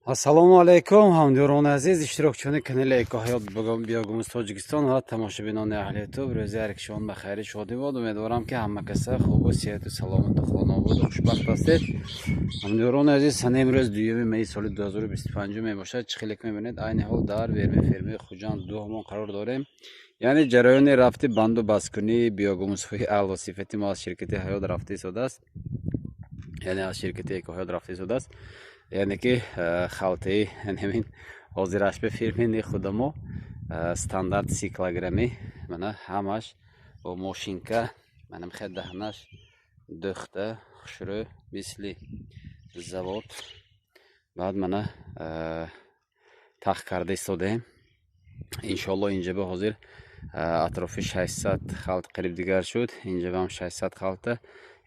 ассалому алайкум ҳамдиёрони азиз, иштирокчиёни канали Экоҳаёт биёгумиз Тоҷикистон ва тамошобинони аҳли ютуб, рӯзи ҳарекишон ба хайри шодӣ бод. Умедворам ки ҳама каса хубу сеҳату саломату хонободу хушбахт ҳастед. ҳамдиёрони азиз, сани имрӯз 2 майи соли 2025 мебошад. Чӣ хелек мебинед, айни ҳол дар фермаи Хуҷанд 2 ҳамон қарор дорем. яъне ҷараёни рафти банду баскунии биёгумизҳои аълосифати мо аз ширкати ҳаёт рафта истодааст, яъне аз ширкати Экоҳаёт рафта истодааст. яъне ки халтаи намин ҳозирашбе фирмини худамо стандарт 30 килограмми мана ҳамаш бо мошинка мана мехоҳад даҳнаш духта хушрӯ мисли завод баъд мана тахт карда истодаем. иншоалло инҷаба ҳозир атрофи 600 халт қариб дигар шуд. инҷаба ҳам 600 халта,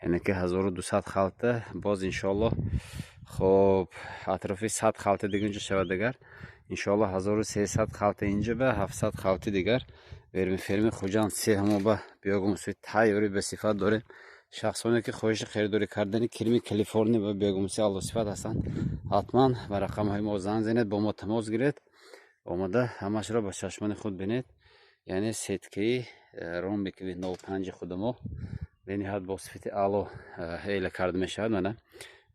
яъне ки 1200 халта. боз иншоалло خب اطرافی 100 خلطه دیگه اینجا شود دیگر انشالله 1300 خلطه اینجا به 700 خلطه دیگر بریم فرم خوجان سه همو به بیاگومسی تایوری به صفت داره. شخصانی که خواهش خریداری کردن کرم کالیفرنیا و بیاگومسی اعلی صفت هستند حتما به رقم های ما زنگ زنید، با ما تماس گیرید. آماده همش را با چشمان خود بینید، یعنی سیتکی روم بکوید 95 خود ما به نهایت با صفت اعلی هیله کرده میشد. منه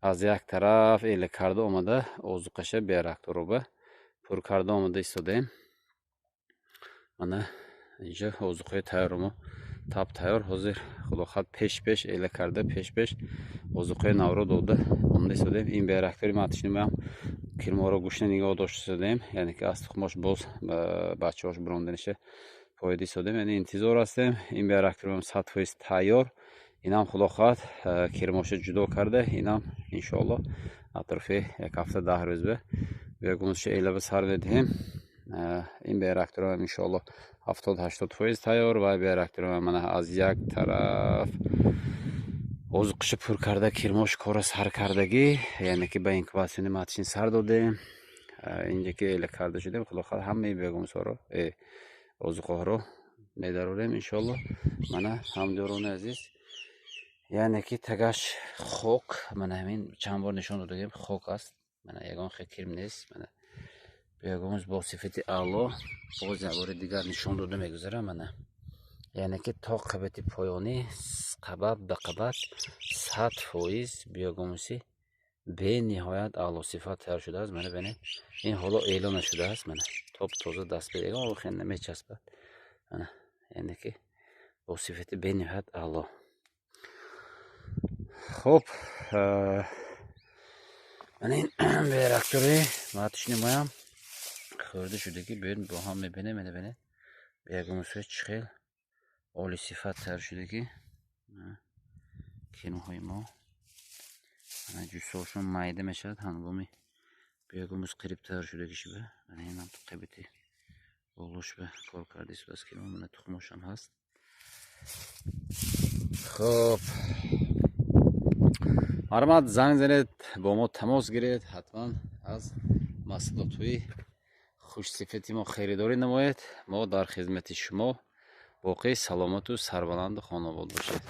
از یک طرف ایله کرده آمده اوزوقشه بیارکتو رو به پر کرده آمده ایستادیم. منه اینجا اوزوقه تیار ما تاب تیار حاضر خدا خواهد پیش ایله کرده پیش اوزوقه نورو داده آمده ایستادیم. این بیارکتوری ما آتش نمیم کرما رو گوشنه نگاه داشته ایستادیم، یعنی که از تخماش باز بچه هاش برانده نشه پایده ایستادیم. یعنی انتظار هستیم این بیارکتوری هم 100% تیار. اینم خدا خواهد کرماش جدا کرده. اینم انشالله اطراف یک هفته 10 روز به بیاگومش ایله به سر بدهیم. این بیارکتور هم انشالله 70-80% تیار و بیارکتور هم من از یک طرف اوزقش پر کرده کرماش کار سر کردگی، یعنی که به اینکواسیون ماتشین سر دادیم. اینجا که ایله کرده شدیم خدا خواهد همه بیاگومش ها رو اوزقه رو میداریم انشالله. من همدیوران عزیز، یعنی که تگاش خوک من همین چند بار نشون دادم خوک است. من یگان خیلی نیست. من بیاگومز با صفت اعلی باز بار دیگر نشون داده میگذارم. من یعنی که تا قبط پایانی قبط به قبط 100% بیاگومسی به نهایت اعلی صفت تیار شده است. من ببینید این حالا اعلان نشده است. من توپ تازه دست به یگان خیلی نمیچسبد. من یعنی که با صفت به نهایت اعلی. خب من این بیارکتوری ماتش نمایم خورده شده که بیاین با هم میبینه میبینه بیاگومسوی چخیل عالی صفت تر شده که کنوهای ما جوساشون مایده میشد هنگامی بیاگومس قریب تر شده که شبه. من این هم تو قیبتی بولوش به کار کردیست بس که من تخماشم هست. خب مرمت زنگ زنید، با ما تماس گیرید، حتما از محصولات‌های خوش صفتی ما خریداری نمایید. ما در خدمت شما باقی سلامت و سربلند و خانواده باشید.